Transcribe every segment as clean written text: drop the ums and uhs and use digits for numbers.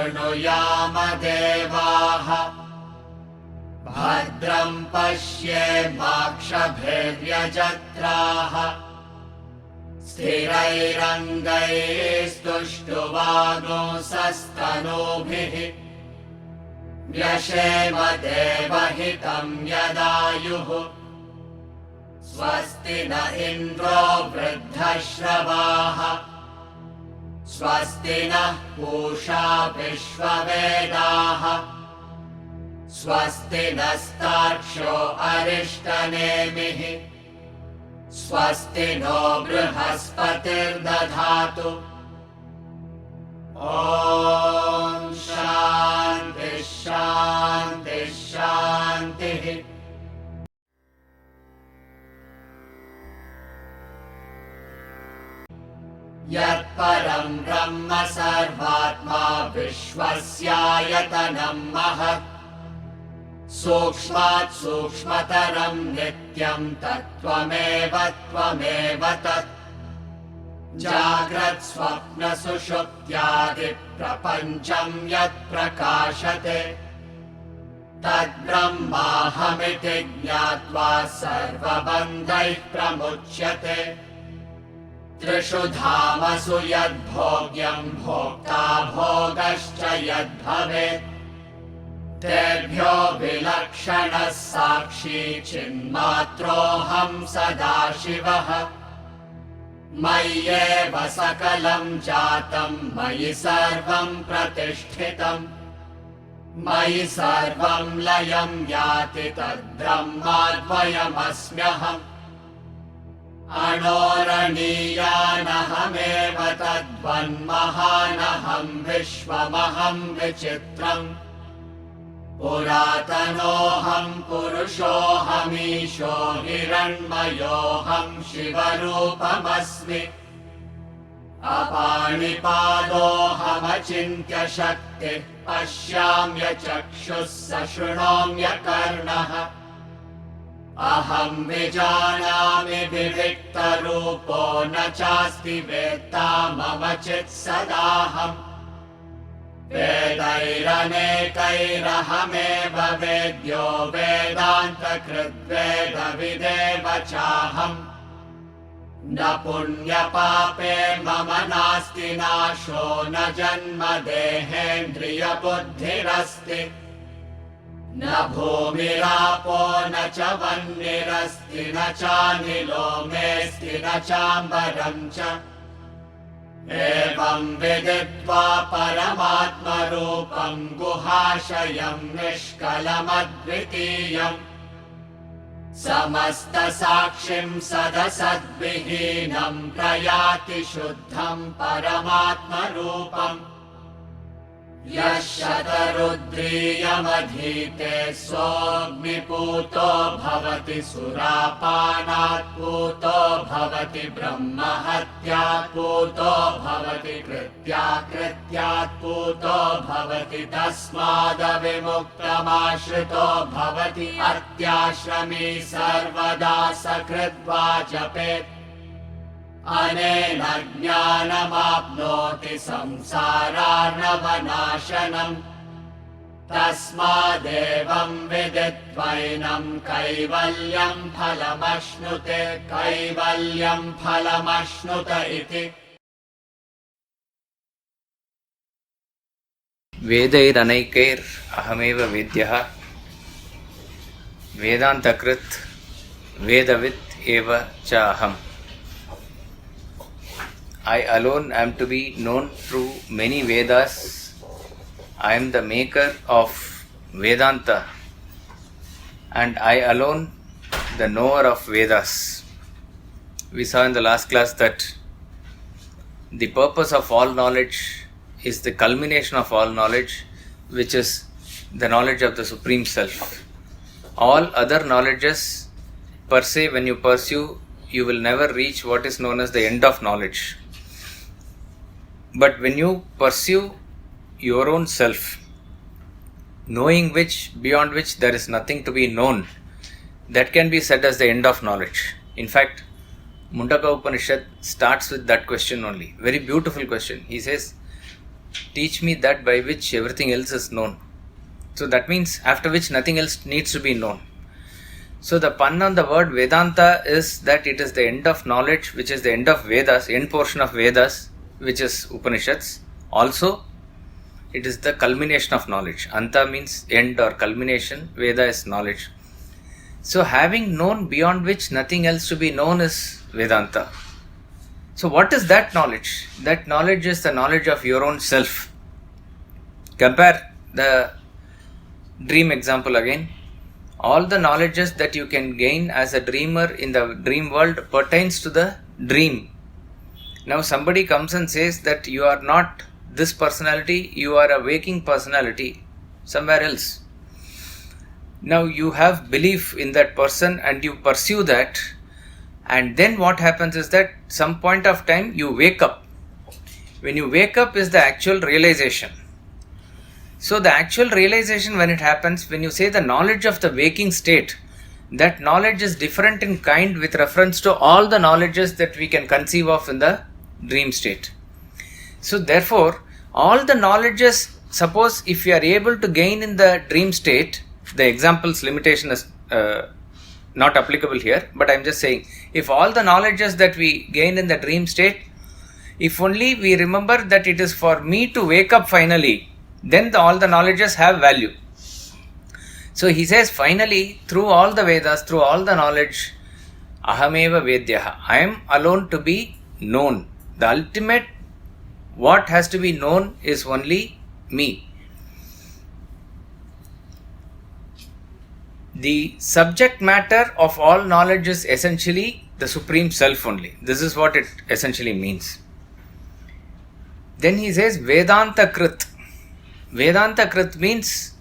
शृणुयाम देवाः भद्रं पश्येमाक्षभिर्यजत्राः स्थिरैरङ्गैस्तुष्टुवागुंसस्तनूभिः व्यशेम देवहितं यदायुः स्वस्ति न इन्द्रो वृद्धश्रवाः स्वस्ति नः पूषा विश्ववेदाः स्वस्ति नस्तार्क्ष्यो अरिष्टनेमिः स्वस्ति नो बृहस्पतिर्दधातु। ॐ शान्ति शान्ति शान्तिः। यत्परं ब्रह्म सर्वात्मा विश्वस्यायतनं महत् सूक्ष्मात् सूक्ष्मतरं नित्यं तत्त्वमेव त्वमेव तत् जाग्रत् स्वप्न सुषुप्त्यादि प्रपञ्चं यत् प्रकाशते तद्ब्रह्माहमिति ज्ञात्वा सर्वबन्धैः प्रमुच्यते। त्रिषु धामसु यद्भोग्यं भोक्ता भोगश्च यद्भवेत् तेभ्यो विलक्षणः साक्षी चिन्मात्रोऽहं सदाशिवः मय्येव सकलं जातं मयि सर्वं प्रतिष्ठितं मयि सर्वं लयं याति तद्ब्रह्माद्वयमस्म्यहम् अणोरणीयानहमेव तद्वन्महानहं विश्वमहं विचित्रम् पुरातनोऽहं पुरुषोऽहमीशो हिरण्मयोऽहं शिवरूपमस्मि अपाणिपादोऽहमचिन्त्यशक्तिः पश्याम्यचक्षुः सशृणोम्यकर्णः अहं विजानामि विविक्तरूपो न चास्ति वेत्ता मम चित्सदाहम् वेदैरनेकैरहमेव वेद्यो वेदान्तकृद्वेदविदेव चाहम् न पुण्यपापे मम नास्ति नाशो न जन्म देहेन्द्रियबुद्धिरस्ति न भूमिरापो न च वह्निरस्ति न चानिलो मेऽस्ति न चाम्बरं च एवं विदित्वा परमात्मरूपं गुहाशयं निष्कलमद्वितीयम् समस्तसाक्षिं सदसद्विहीनं प्रयाति शुद्धं परमात्मरूपम् यः शतरुद्रीयमधीते सोऽग्निपूतो भवति सुरापानात् पूतो भवति ब्रह्महत्यात् पूतो भवति कृत्यात् पूतो भवति तस्मादविमुक्तमाश्रितो भवति अत्याश्रमी सर्वदा सकृद्वा जपेत् अनेन ज्ञानमाप्नोति संसारार्णवनाशनम् तस्मादेवं विदित्वैनं कैवल्यं फलमश्नुत इति। वेदैरनैकैर् अहमेव वेद्यः वेदान्तकृत् वेदवित् एव च अहम्। I alone am to be known through many Vedas. I am the maker of Vedanta, and I alone the knower of Vedas. We saw in the last class that the purpose of all knowledge is the culmination of all knowledge, which is the knowledge of the Supreme Self. All other knowledges per se, when you pursue, you will never reach what is known as the end of knowledge. But when you pursue your own self, knowing which, beyond which there is nothing to be known, that can be said as the end of knowledge. In fact, Mundaka Upanishad starts with that question only. Very beautiful question. He says, teach me that by which everything else is known. So that means after which nothing else needs to be known. So the pun on the word Vedanta is that it is the end of knowledge, which is the end of Vedas, end portion of Vedas, which is Upanishads. Also, it is the culmination of knowledge. Anta means end or culmination, Veda is knowledge. So having known beyond which nothing else to be known is Vedanta. So what is that knowledge? That knowledge is the knowledge of your own self. Compare the dream example again. All the knowledges that you can gain as a dreamer in the dream world pertains to the dream. Now somebody comes and says that you are not this personality, you are a waking personality somewhere else. Now you have belief in that person and you pursue that, and then what happens is that some point of time you wake up. When you wake up is the actual realization. So the actual realization, when it happens, when you say the knowledge of the waking state, that knowledge is different in kind with reference to all the knowledges that we can conceive of in the dream state. So therefore, all the knowledges, suppose if you are able to gain in the dream state, the example's limitation is not applicable here, but I am just saying, if all the knowledges that we gain in the dream state, if only we remember that it is for me to wake up finally, then all the knowledges have value. So he says, finally, through all the Vedas, through all the knowledge, ahameva vedyaha, I am alone to be known. The ultimate, what has to be known is only me. The subject matter of all knowledge is essentially the Supreme Self only. This is what it essentially means. Then he says, Vedanta Krit. Vedanta Krit means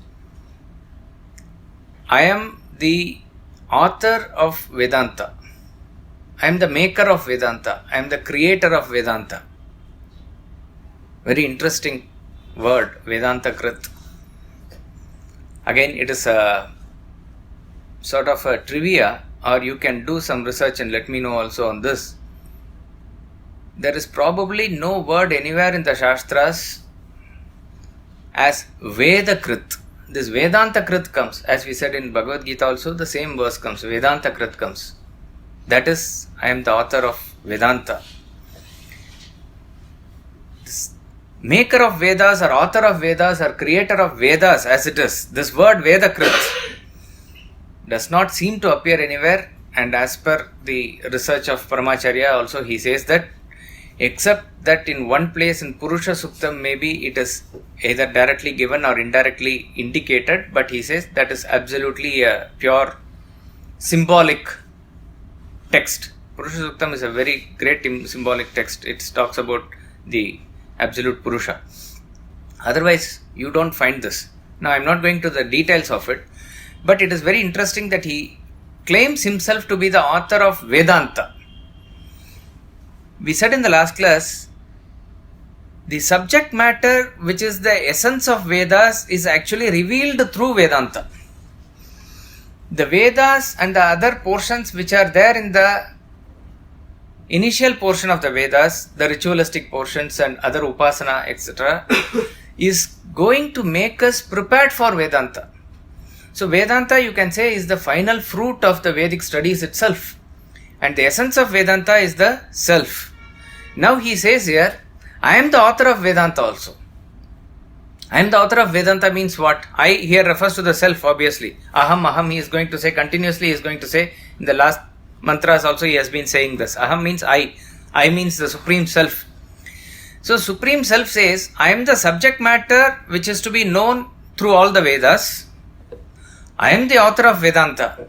I am the author of Vedanta. I am the maker of Vedanta. I am the creator of Vedanta. Very interesting word, Vedanta Krit. Again, it is a sort of a trivia, or you can do some research and let me know also on this. There is probably no word anywhere in the Shastras as Vedakrit. This Vedanta Krit comes, as we said in Bhagavad Gita also, the same verse comes, Vedanta Krit comes. That is, I am the author of Vedanta. This maker of Vedas or author of Vedas or creator of Vedas as it is, this word Vedakrit does not seem to appear anywhere, and as per the research of Paramacharya also, he says that except that in one place in Purusha Suktam maybe it is either directly given or indirectly indicated, but he says that is absolutely a pure symbolic text. Purusha Suktam is a very great symbolic text. It talks about the absolute Purusha. Otherwise, you don't find this. Now, I am not going to the details of it, but it is very interesting that he claims himself to be the author of Vedanta. We said in the last class, the subject matter, which is the essence of Vedas, is actually revealed through Vedanta. The Vedas and the other portions which are there in the initial portion of the Vedas, the ritualistic portions and other upasana, etc., is going to make us prepared for Vedanta. So Vedanta, you can say, is the final fruit of the Vedic studies itself. And the essence of Vedanta is the self. Now he says here, I am the author of Vedanta also. I am the author of Vedanta means what? I here refers to the self, obviously. Aham, he is going to say continuously, he is going to say. In the last mantras also he has been saying this. Aham means I. I means the Supreme Self. So Supreme Self says, I am the subject matter which is to be known through all the Vedas. I am the author of Vedanta.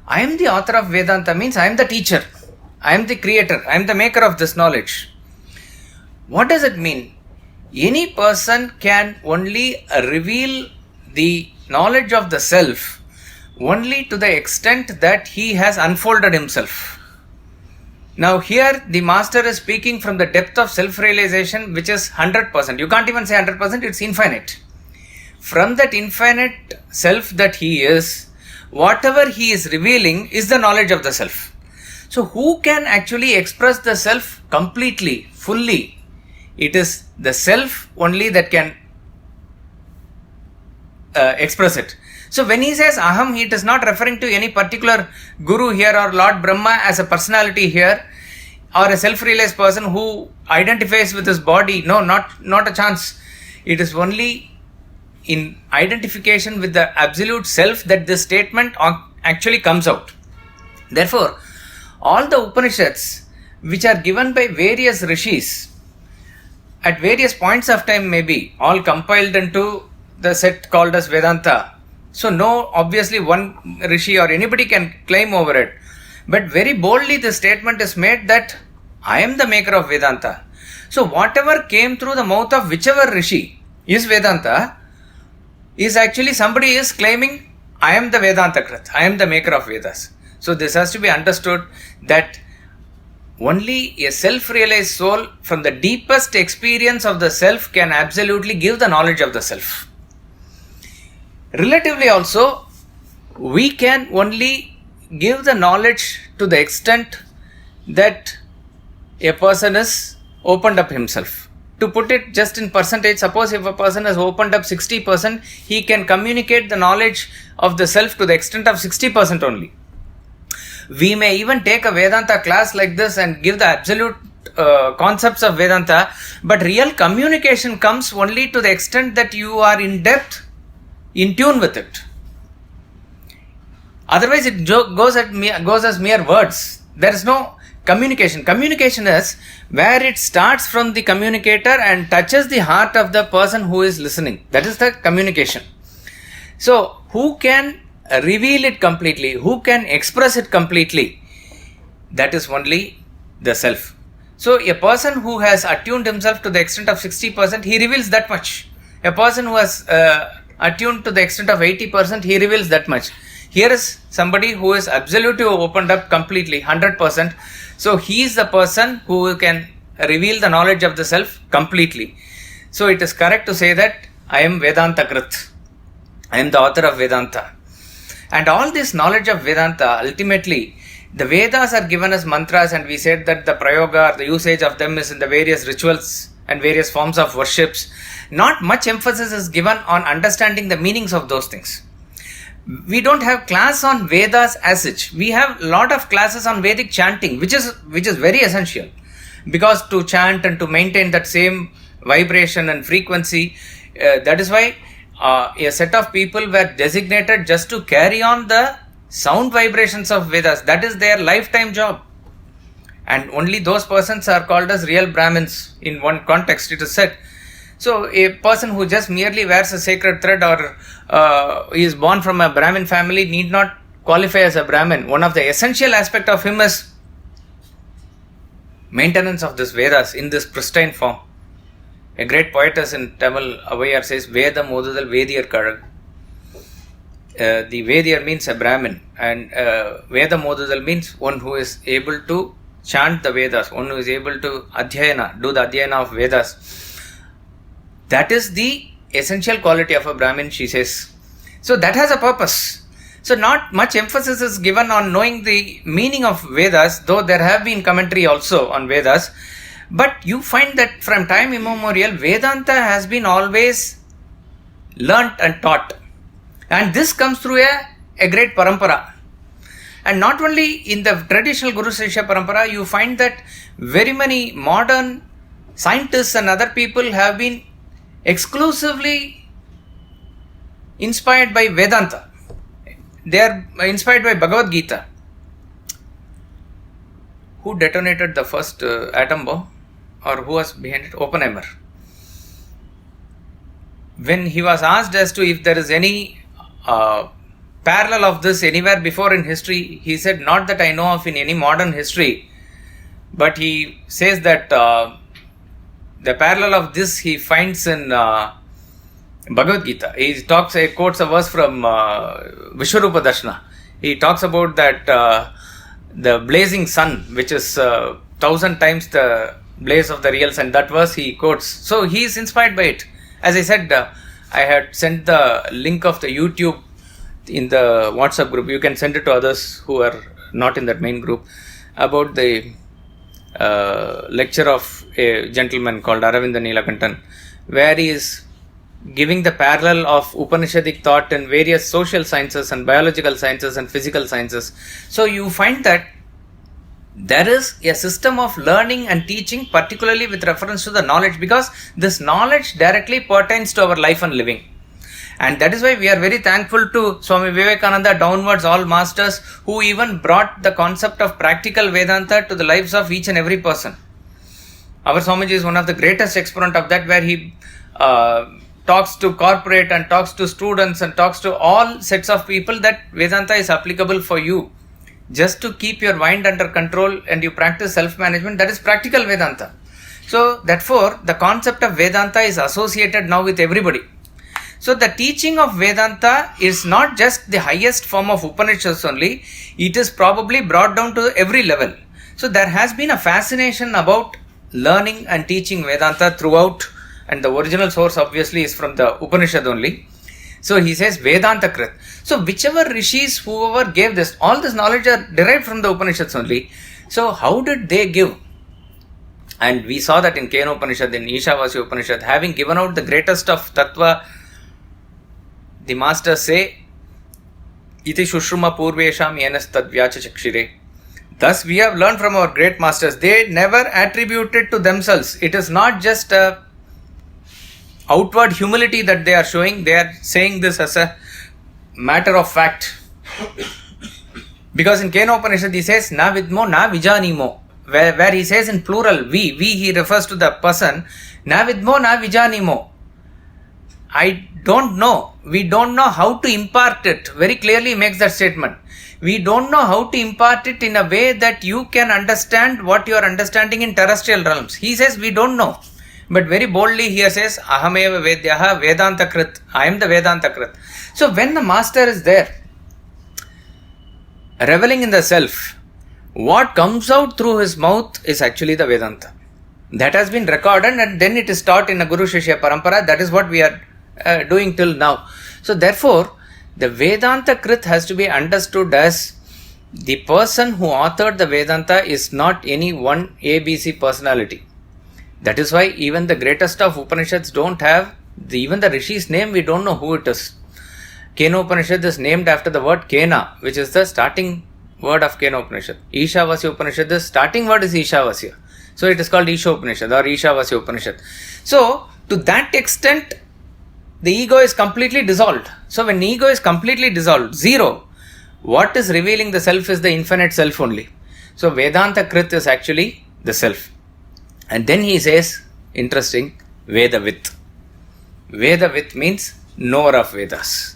I am the author of Vedanta means I am the teacher. I am the creator. I am the maker of this knowledge. What does it mean? Any person can only reveal the knowledge of the self only to the extent that he has unfolded himself. Now here the master is speaking from the depth of self-realization, which is 100%. You can't even say 100%, it's infinite. From that infinite self that he is, whatever he is revealing is the knowledge of the self. So who can actually express the self completely, fully, It is the self only that can express it. So when he says aham, it is not referring to any particular guru here or Lord Brahma as a personality here, or a self-realized person who identifies with his body. No, not a chance. It is only in identification with the absolute self that this statement actually comes out. Therefore, all the Upanishads which are given by various rishis at various points of time, maybe all compiled into the set called as Vedanta. So no, obviously one rishi or anybody can claim over it. But very boldly the statement is made that I am the maker of Vedanta. So whatever came through the mouth of whichever rishi is Vedanta, is actually somebody is claiming I am the Vedanta Krit, I am the maker of Vedas. So this has to be understood that only a self-realized soul from the deepest experience of the self can absolutely give the knowledge of the self. Relatively also, we can only give the knowledge to the extent that a person is opened up himself. To put it just in percentage, suppose if a person has opened up 60%, he can communicate the knowledge of the self to the extent of 60% only. We may even take a Vedanta class like this and give the absolute concepts of Vedanta, but real communication comes only to the extent that you are in depth, in tune with it. Otherwise it goes as mere words. There is no communication. Communication is where it starts from the communicator and touches the heart of the person who is listening. That is the communication. So who can reveal it completely, who can express it completely? That is only the self. So a person who has attuned himself to the extent of 60%, he reveals that much. A person who has attuned to the extent of 80%, he reveals that much. Here is somebody who is absolutely opened up completely, 100%. So he is the person who can reveal the knowledge of the self completely. So it is correct to say that I am Vedanta Krit. I am the author of Vedanta. And all this knowledge of Vedanta, ultimately, the Vedas are given as mantras, and we said that the prayoga, the usage of them is in the various rituals and various forms of worships. Not much emphasis is given on understanding the meanings of those things. We don't have class on Vedas as such. We have a lot of classes on Vedic chanting, which is very essential. Because to chant and to maintain that same vibration and frequency, that is why a set of people were designated just to carry on the sound vibrations of Vedas. That is their lifetime job. And only those persons are called as real Brahmins. In one context it is said. So a person who just merely wears a sacred thread or is born from a Brahmin family need not qualify as a Brahmin. One of the essential aspect of him is maintenance of this Vedas in this pristine form. A great poetess in Tamil, Avayar, says, Vedam Odudal Vediyar Kazhag. The Vediyar means a Brahmin, and Vedam Odudal means one who is able to chant the Vedas, one who is able to do the Adhyayana of Vedas. That is the essential quality of a Brahmin, she says. So that has a purpose. So not much emphasis is given on knowing the meaning of Vedas, though there have been commentary also on Vedas. But you find that from time immemorial, Vedanta has been always learnt and taught. And this comes through a great parampara. And not only in the traditional Guru Shishya parampara, you find that very many modern scientists and other people have been exclusively inspired by Vedanta. They are inspired by Bhagavad Gita. Who detonated the first atom bomb? Or who was behind it? Oppenheimer. When he was asked as to if there is any parallel of this anywhere before in history, he said, not that I know of in any modern history. But he says that the parallel of this he finds in Bhagavad Gita. He quotes a verse from Vishwarupa Darshana. He talks about that the blazing sun, which is 1,000 times the blaze of the real sun. That verse he quotes. So he is inspired by it. As I said, I had sent the link of the YouTube in the WhatsApp group. You can send it to others who are not in that main group about the lecture of a gentleman called Aravinda Neelakantan, where he is giving the parallel of Upanishadic thought in various social sciences and biological sciences and physical sciences. So you find that there is a system of learning and teaching, particularly with reference to the knowledge, because this knowledge directly pertains to our life and living. And that is why we are very thankful to Swami Vivekananda, downwards all masters, who even brought the concept of practical Vedanta to the lives of each and every person. Our Swamiji is one of the greatest exponent of that, where he talks to corporate and talks to students and talks to all sets of people that Vedanta is applicable for you. Just to keep your mind under control and you practice self-management, that is practical Vedanta. So therefore, the concept of Vedanta is associated now with everybody. So the teaching of Vedanta is not just the highest form of Upanishads only, it is probably brought down to every level. So there has been a fascination about learning and teaching Vedanta throughout, and the original source obviously is from the Upanishad only. So he says Vedanta Krit. So whichever rishis, whoever gave this, all this knowledge are derived from the Upanishads only. So how did they give? And we saw that in Kena Upanishad, in Ishavasya Upanishad, having given out the greatest of Tattva, the masters say, Iti Shushruma Purvesham Yenas Tadvyacha Chakshire. Thus we have learned from our great masters. They never attributed to themselves. It is not just a outward humility that they are showing. They are saying this as a matter of fact. Because in Kena Upanishad he says, Na vidmo na vijanimo. Where he says in plural, we he refers to the person. Na vidmo na vijanimo. I don't know. We don't know how to impart it. Very clearly makes that statement. We don't know how to impart it in a way that you can understand what you are understanding in terrestrial realms. He says we don't know. But very boldly here says, Ahameva Vedyaha Vedanta Krit. I am the Vedanta Krit. So when the master is there, reveling in the self, what comes out through his mouth is actually the Vedanta. That has been recorded and then it is taught in a Guru Shishya Parampara. That is what we are doing till now. So therefore, the Vedanta Krit has to be understood as the person who authored the Vedanta is not any one ABC personality. That is why even the greatest of Upanishads don't have, even the Rishi's name, we don't know who it is. Kena Upanishad is named after the word Kena, which is the starting word of Kena Upanishad. Ishavasya Upanishad, the starting word is Ishavasya. So it is called Isha Upanishad or Ishavasya Upanishad. So to that extent, the ego is completely dissolved. So when ego is completely dissolved, zero, what is revealing the self is the infinite self only. So Vedanta Krit is actually the self. And then he says, interesting, Vedavit. Vedavit means knower of Vedas.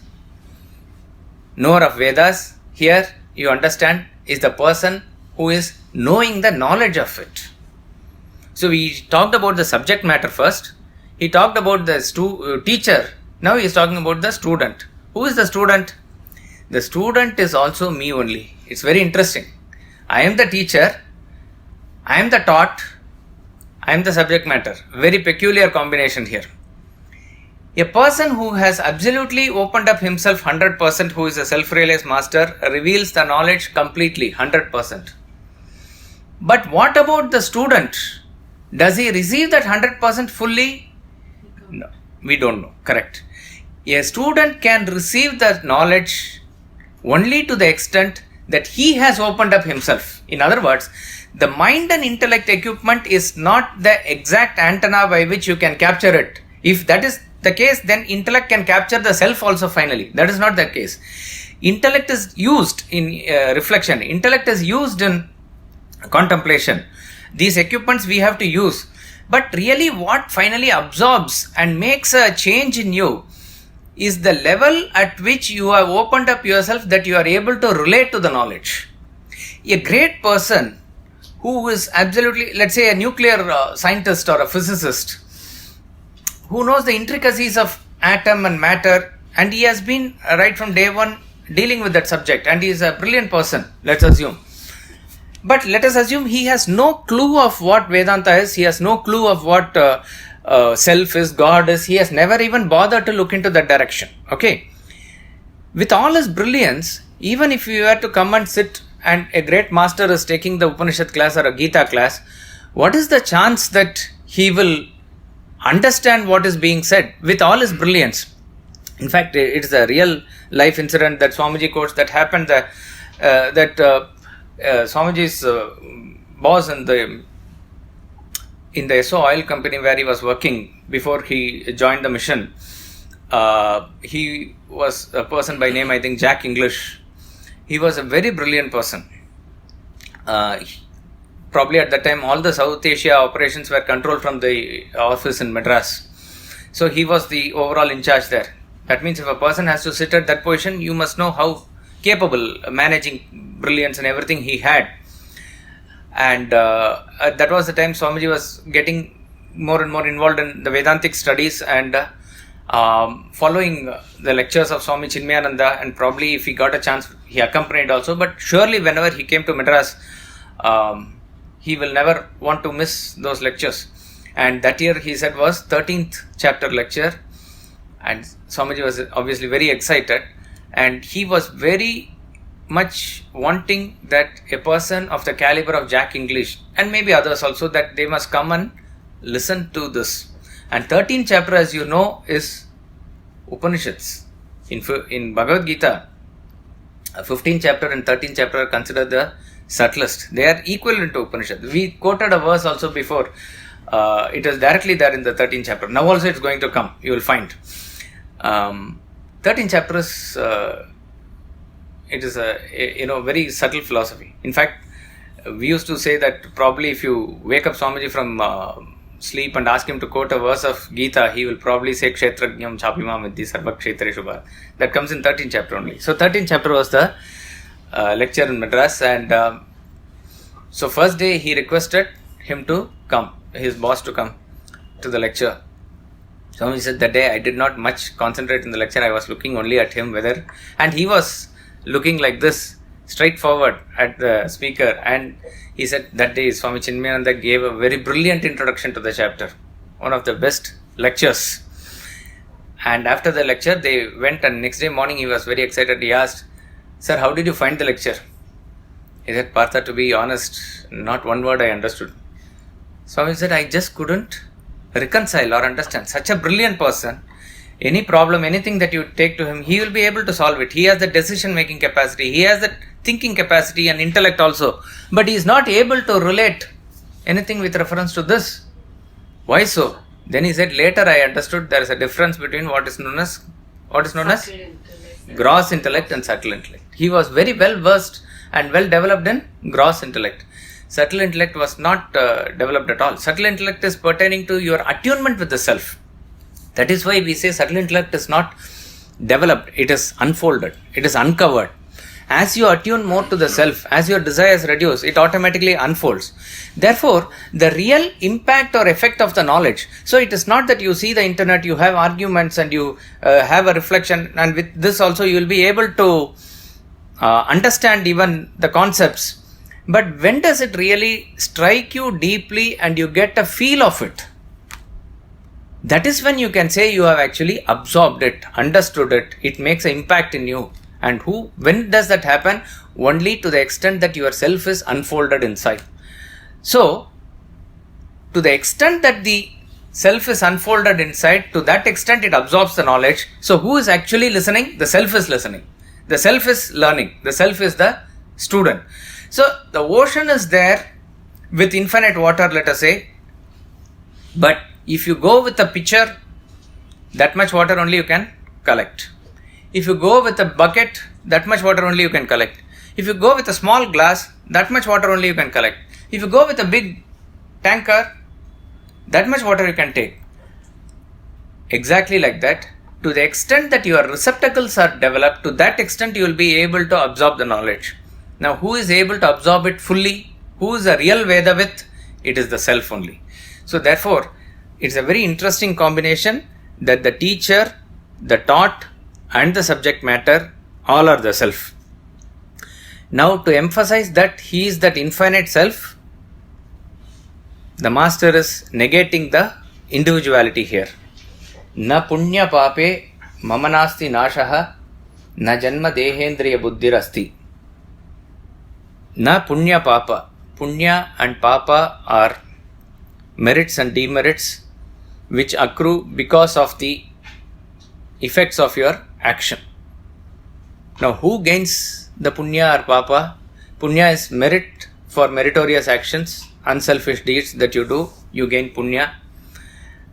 Knower of Vedas, here you understand, is the person who is knowing the knowledge of it. So we talked about the subject matter first. He talked about the teacher. Now he is talking about the student. Who is the student? The student is also me only. It's very interesting. I am the teacher. I am the taught. I am the subject matter. Very peculiar combination here. A person who has absolutely opened up himself 100%, who is a self-realized master, reveals the knowledge completely, 100%. But what about the student? Does he receive that 100% fully? No, we don't know. Correct. A student can receive that knowledge only to the extent that he has opened up himself. In other words, the mind and intellect equipment is not the exact antenna by which you can capture it. If that is the case, then intellect can capture the self also finally. That is not the case. Intellect is used in reflection. Intellect is used in contemplation. These equipments we have to use. But really what finally absorbs and makes a change in you is the level at which you have opened up yourself, that you are able to relate to the knowledge. A great person who is absolutely, let's say a nuclear scientist or a physicist, who knows the intricacies of atom and matter, and he has been right from day one dealing with that subject, and he is a brilliant person, let's assume. But let us assume he has no clue of what Vedanta is, he has no clue of what self is, God is, he has never even bothered to look into that direction. Okay. With all his brilliance, even if you were to come and sit and a great master is taking the Upanishad class or a Gita class, what is the chance that he will understand what is being said with all his brilliance? In fact, it is a real life incident that Swamiji quotes that happened that Swamiji's boss in the SO oil company where he was working before he joined the mission, he was a person by name, I think, Jack English. He was a very brilliant person. Probably at that time all the South Asia operations were controlled from the office in Madras. So he was the overall in charge there. That means if a person has to sit at that position, you must know how capable managing brilliance and everything he had. And that was the time Swamiji was getting more and more involved in the Vedantic studies and following the lectures of Swami Chinmayananda, and probably if he got a chance he accompanied also, but surely whenever he came to Madras, he will never want to miss those lectures. And that year he said was 13th chapter lecture, and Swamiji was obviously very excited, and he was very much wanting that a person of the caliber of Jack English and maybe others also, that they must come and listen to this. And 13th chapter, as you know, is Upanishads. In Bhagavad Gita, 15th chapter and 13th chapter are considered the subtlest. They are equivalent to Upanishad. We quoted a verse also before. It is directly there in the 13th chapter. Now also it's going to come. You will find. 13th chapter is it is a very subtle philosophy. In fact, we used to say that probably if you wake up Swamiji from sleep and ask him to quote a verse of Gita, he will probably say Kshetrajñam Chapimam Vidhi Sarva Kshetreshu Bharat. That comes in 13th chapter only. So 13th chapter was the lecture in Madras, and so first day he requested him to come, his boss to come to the lecture. Swami said that day I did not much concentrate in the lecture. I was looking only at him, and he was looking like this, straight forward at the speaker, and he said that day Swami Chinmayananda gave a very brilliant introduction to the chapter, one of the best lectures. And after the lecture they went, and next day morning he was very excited. He asked, "Sir, how did you find the lecture?" He said, "Partha, to be honest, not one word I understood." Swami said, "I just couldn't reconcile or understand. Such a brilliant person, any problem, anything that you take to him, he will be able to solve it. He has the decision making capacity, he has the thinking capacity and intellect also, but he is not able to relate anything with reference to this. Why so?" Then he said, "Later I understood there is a difference between what is known as gross intellect and subtle intellect." He was very well versed and well developed in gross intellect. Subtle intellect was not developed at all. Subtle intellect is pertaining to your attunement with the self. That is why we say subtle intellect is not developed, it is unfolded, it is uncovered. As you attune more to the self, as your desires reduce, it automatically unfolds. Therefore, the real impact or effect of the knowledge, so it is not that you see the internet, you have arguments and you have a reflection, and with this also you will be able to understand even the concepts. But when does it really strike you deeply and you get a feel of it? That is when you can say you have actually absorbed it, understood it, it makes an impact in you. And when does that happen? Only to the extent that your self is unfolded inside. So, to the extent that the self is unfolded inside, to that extent it absorbs the knowledge. So, who is actually listening? The self is listening. The self is learning. The self is the student. So, the ocean is there with infinite water, let us say. But if you go with a pitcher, that much water only you can collect. If you go with a bucket, that much water only you can collect. If you go with a small glass, that much water only you can collect. If you go with a big tanker, that much water you can take. Exactly like that, to the extent that your receptacles are developed, to that extent you will be able to absorb the knowledge. Now, who is able to absorb it fully? Who is a real Vedavit? It is the self only. So, therefore, it's a very interesting combination that the teacher, the taught, and the subject matter all are the self. Now, to emphasize that he is that infinite self, the master is negating the individuality here. Na punya pape mamanasti nashaha na janma dehendriya buddhirasti. Na punya papa. Punya and papa are merits and demerits which accrue because of the effects of your action. Now, who gains the punya or papa? Punya is merit for meritorious actions, unselfish deeds that you do, you gain punya.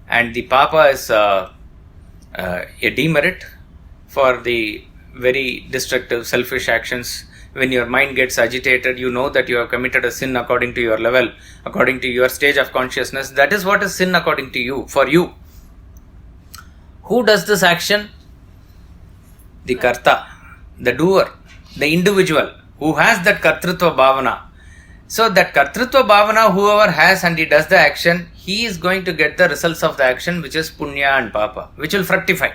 And the papa is a demerit for the very destructive, selfish actions. When your mind gets agitated, you know that you have committed a sin according to your level, according to your stage of consciousness. That is what is sin according to you, for you. Who does this action? The karta, the doer, the individual who has that kartrutva bhavana. So that kartrutva bhavana, whoever has and he does the action, he is going to get the results of the action, which is punya and papa, which will fructify.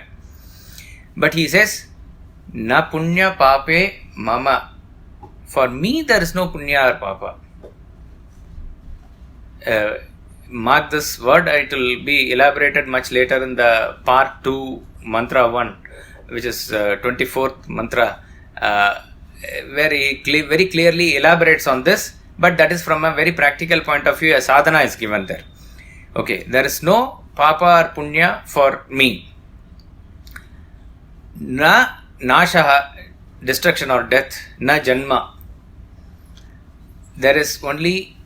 But he says, na punya pape mama. For me, there is no punya or papa. Mark this word, it will be elaborated much later in the part 2, mantra 1, which is 24th mantra, where he very clearly elaborates on this, but that is from a very practical point of view. A sadhana is given there. Okay, there is no papa or punya for me. Na nashaha, destruction or death, na janma. There is only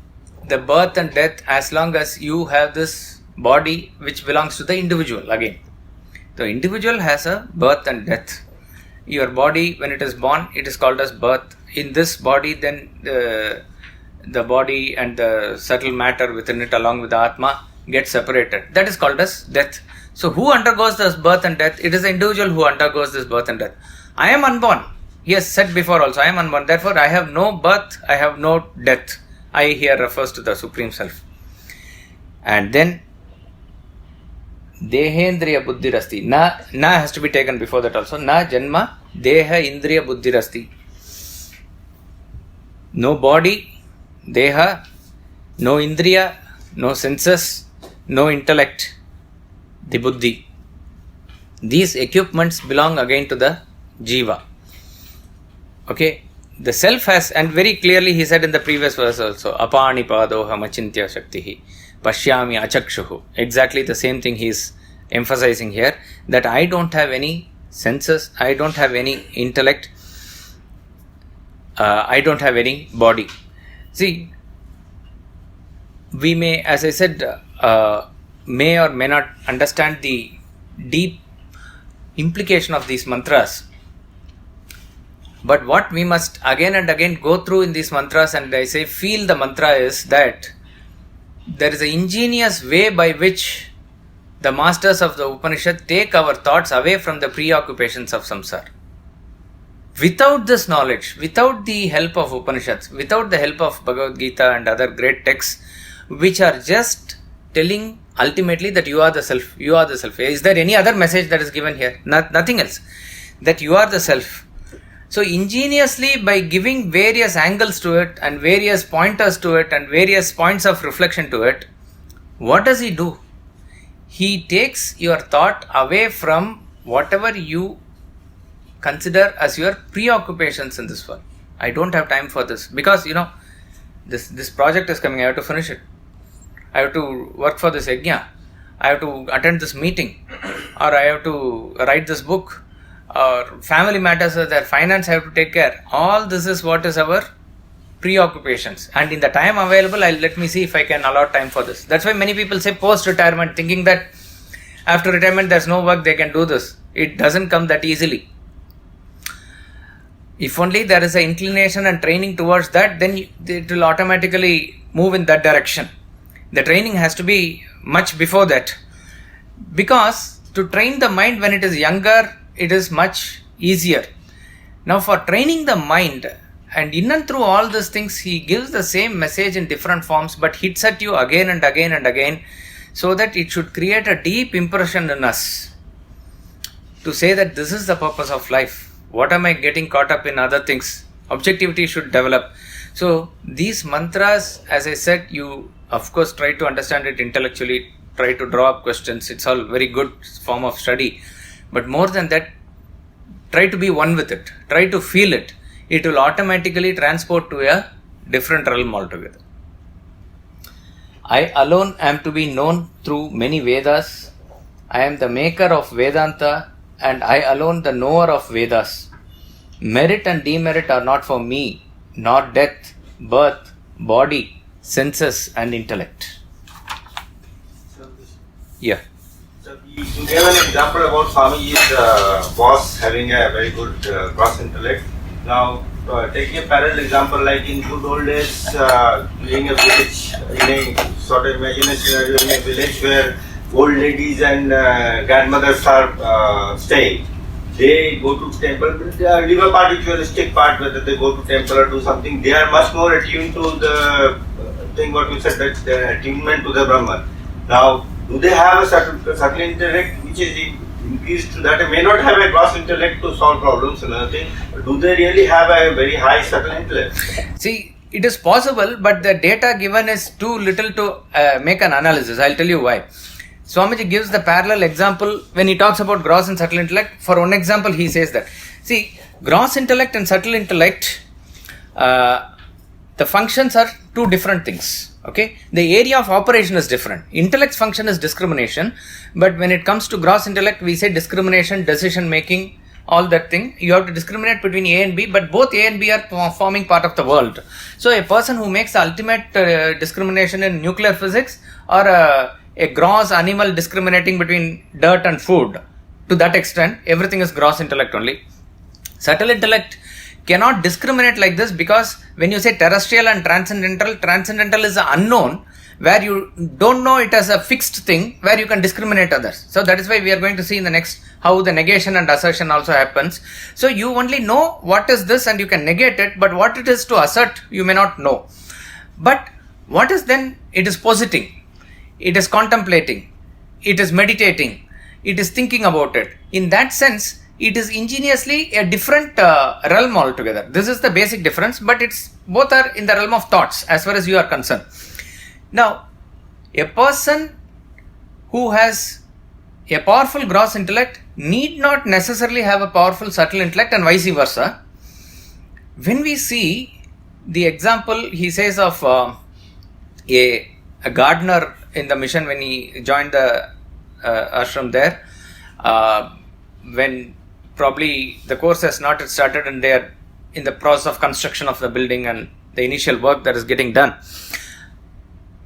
the birth and death as long as you have this body which belongs to the individual again. The individual has a birth and death. Your body, when it is born, it is called as birth. In this body, then the body and the subtle matter within it along with the Atma get separated. That is called as death. So who undergoes this birth and death? It is the individual who undergoes this birth and death. I am unborn. He has said before also, I am unborn. Therefore, I have no birth, I have no death. I here refers to the Supreme Self. And then, Dehendriya Buddhirasti. Na has to be taken before that also. Na Janma Deha Indriya Buddhirasti. No body, Deha, no Indriya, no senses, no intellect, the Buddhi. These equipments belong again to the Jiva. Okay, the self has, and very clearly he said in the previous verse also, Apani padoha machintya shaktihi, pashyami achakshuhu. Exactly the same thing he is emphasizing here, that I don't have any senses, I don't have any intellect, I don't have any body. See, we may, as I said, may or may not understand the deep implication of these mantras. But what we must again and again go through in these mantras, and I say feel the mantra, is that there is an ingenious way by which the masters of the Upanishad take our thoughts away from the preoccupations of samsara. Without this knowledge, without the help of Upanishads, without the help of Bhagavad Gita and other great texts, which are just telling ultimately that you are the self, you are the self. Is there any other message that is given here? Nothing else. That you are the self. So ingeniously, by giving various angles to it and various pointers to it and various points of reflection to it, what does he do? He takes your thought away from whatever you consider as your preoccupations in this world. I don't have time for this because, this project is coming, I have to finish it. I have to work for this yajna. I have to attend this meeting, or I have to write this book, or family matters are there, finance I have to take care. All this is what is our preoccupations. And in the time available, let me see if I can allot time for this. That's why many people say post-retirement, thinking that after retirement there's no work, they can do this. It doesn't come that easily. If only there is an inclination and training towards that, then it will automatically move in that direction. The training has to be much before that. Because to train the mind when it is younger, it is much easier. Now for training the mind, and in and through all these things, he gives the same message in different forms, but hits at you again and again and again, so that it should create a deep impression in us. To say that this is the purpose of life. What am I getting caught up in other things? Objectivity should develop. So these mantras, as I said, you of course try to understand it intellectually, try to draw up questions. It's all very good form of study. But more than that, try to be one with it. Try to feel it. It will automatically transport to a different realm altogether. I alone am to be known through many Vedas. I am the maker of Vedanta, and I alone the knower of Vedas. Merit and demerit are not for me, nor death, birth, body, senses, and intellect. Yeah. So you gave an example about Swamiji's boss having a very good gross intellect. Now, taking a parallel example, like in good old days, in a village, in a sort of imagine a scenario in a village where old ladies and grandmothers are staying. They go to temple, leave apart ritualistic part, whether they go to temple or do something, they are much more attuned to the thing what you said, that the attunement to the Brahman. Now, do they have a subtle intellect which is increased to that? They may not have a gross intellect to solve problems and other thing, but do they really have a very high subtle intellect? See, it is possible, but the data given is too little to make an analysis. I'll tell you why. Swamiji gives the parallel example when he talks about gross and subtle intellect. For one example, he says that, see, gross intellect and subtle intellect, the functions are two different things. Okay, the area of operation is different. Intellect's function is discrimination, but when it comes to gross intellect, we say discrimination, decision making, all that thing. You have to discriminate between A and B, but both A and B are forming part of the world. So a person who makes the ultimate discrimination in nuclear physics, or a gross animal discriminating between dirt and food, to that extent, everything is gross intellect only. Subtle intellect cannot discriminate like this, because when you say terrestrial and transcendental is the unknown, where you don't know it as a fixed thing, where you can discriminate others. So that is why we are going to see in the next how the negation and assertion also happens. So you only know what is this and you can negate it, but what it is to assert, you may not know. But what is then? It is positing, it is contemplating, it is meditating, it is thinking about it. In that sense, it is ingeniously a different realm altogether. This is the basic difference, but it's both are in the realm of thoughts as far as you are concerned. Now, a person who has a powerful gross intellect need not necessarily have a powerful subtle intellect, and vice versa. When we see the example, he says of a gardener in the mission when he joined the ashram there, when probably the course has not yet started and they are in the process of construction of the building and the initial work that is getting done.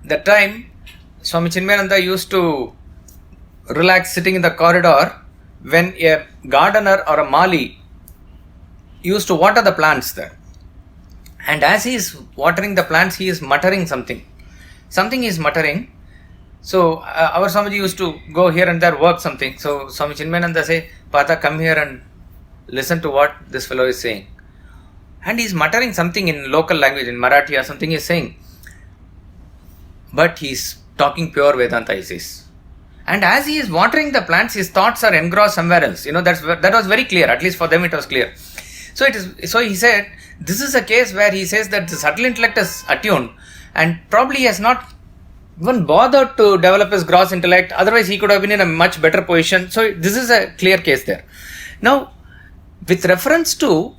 That time, Swami Chinmayananda used to relax sitting in the corridor when a gardener or a mali used to water the plants there. And as he is watering the plants, he is muttering something. Something he is muttering. So our Swamiji used to go here and there, work something. So Swami Chinmayananda say, Pata, come here and listen to what this fellow is saying. And he is muttering something in local language, in Marathi or something he is saying. But he is talking pure Vedanta, he says. And as he is watering the plants, his thoughts are engrossed somewhere else. You know, that was very clear. At least for them it was clear. So he said, this is a case where he says that the subtle intellect is attuned and probably he has not even bothered to develop his gross intellect. Otherwise, he could have been in a much better position. So this is a clear case there. Now, with reference to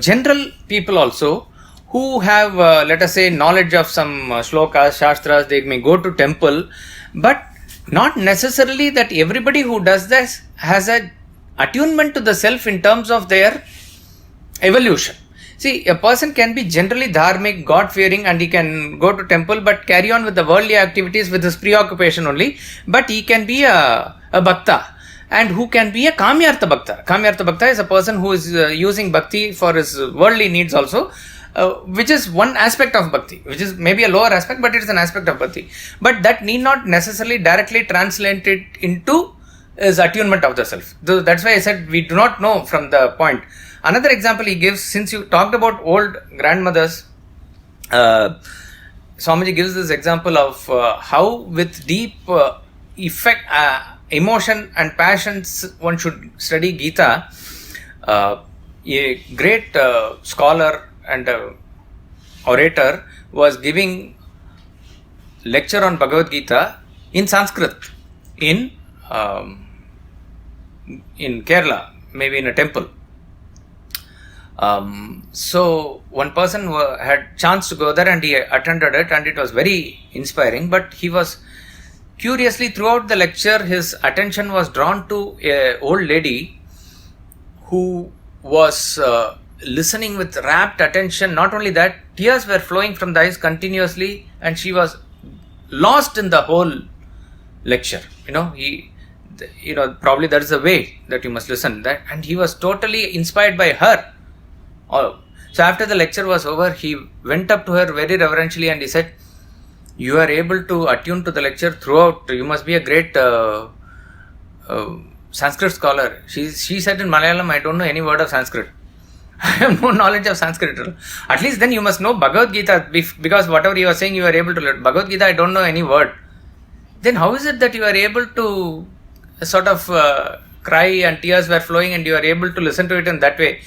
general people also who have, let us say, knowledge of some shlokas, shastras, they may go to temple, but not necessarily that everybody who does this has a attunement to the self in terms of their evolution. See, a person can be generally dharmic, God-fearing, and he can go to temple but carry on with the worldly activities with his preoccupation only, but he can be a bhakta. And who can be a Kamyartha Bhakta. Kamyartha Bhakta is a person who is using bhakti for his worldly needs also, which is one aspect of bhakti, which is maybe a lower aspect, but it is an aspect of bhakti. But that need not necessarily directly translate it into his attunement of the self. That's why I said we do not know from the point. Another example he gives, since you talked about old grandmothers, Swamiji gives this example of how with deep effect, emotion and passions one should study Gita. A great scholar and orator was giving lecture on Bhagavad Gita in Sanskrit in Kerala, maybe in a temple. So one person had chance to go there and he attended it, and it was very inspiring. But he was curiously, throughout the lecture, his attention was drawn to an old lady who was listening with rapt attention. Not only that, tears were flowing from the eyes continuously, and she was lost in the whole lecture. Probably that is the way that you must listen. And he was totally inspired by her. So after the lecture was over, he went up to her very reverentially and he said, "You are able to attune to the lecture throughout. You must be a great Sanskrit scholar." She said in Malayalam, "I don't know any word of Sanskrit. I have no knowledge of Sanskrit. At least then you must know Bhagavad Gita, because whatever you are saying, you are able to learn. Bhagavad Gita, I don't know any word. Then how is it that you are able to sort of cry and tears were flowing and you are able to listen to it in that way?"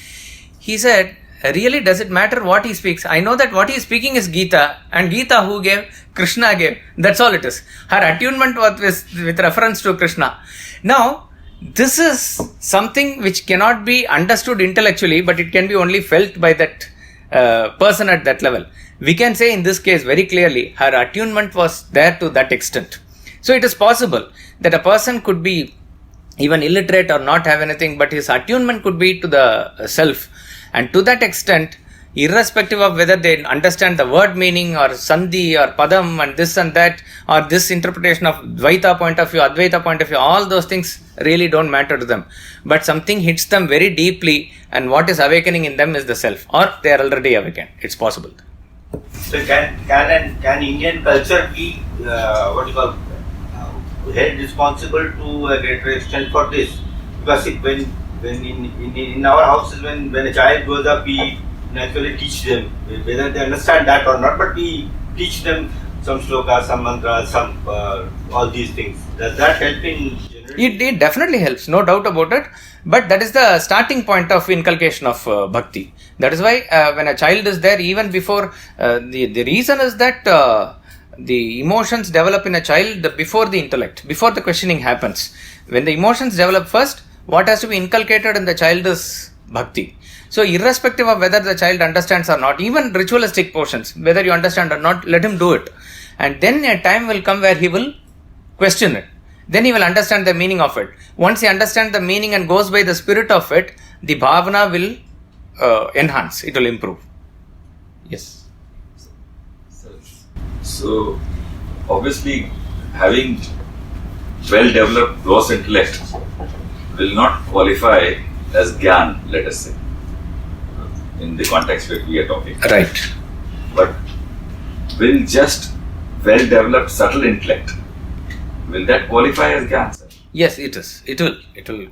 He said, "Really, does it matter what he speaks? I know that what he is speaking is Gita, and Gita who gave? Krishna gave. That's all it is. Her attunement was with reference to Krishna." Now, this is something which cannot be understood intellectually, but it can be only felt by that person at that level. We can say in this case very clearly, her attunement was there to that extent. So it is possible that a person could be even illiterate or not have anything, but his attunement could be to the self. And to that extent, irrespective of whether they understand the word meaning or sandhi or padam and this and that, or this interpretation of Dvaita point of view, Advaita point of view, all those things really don't matter to them. But something hits them very deeply, and what is awakening in them is the self, or they are already awakened. It's possible. So can Indian culture be held responsible to a greater extent for this? Because when in our houses, when a child grows up, we naturally teach them, whether they understand that or not, but we teach them some shlokas, some mantras, some all these things. Does that help in general? It definitely helps, no doubt about it. But that is the starting point of inculcation of bhakti. That is why when a child is there, even before, the reason is that the emotions develop in a child before the intellect, before the questioning happens. When the emotions develop first, what has to be inculcated in the child is bhakti. So irrespective of whether the child understands or not, even ritualistic portions, whether you understand or not, let him do it. And then a time will come where he will question it. Then he will understand the meaning of it. Once he understands the meaning and goes by the spirit of it, the bhavana will enhance, it will improve. Yes. So obviously having well-developed gross intellect will not qualify as Gyan, let us say, in the context that we are talking. Right. But will just well-developed subtle intellect, will that qualify as Gyan, sir? Yes, it is. It will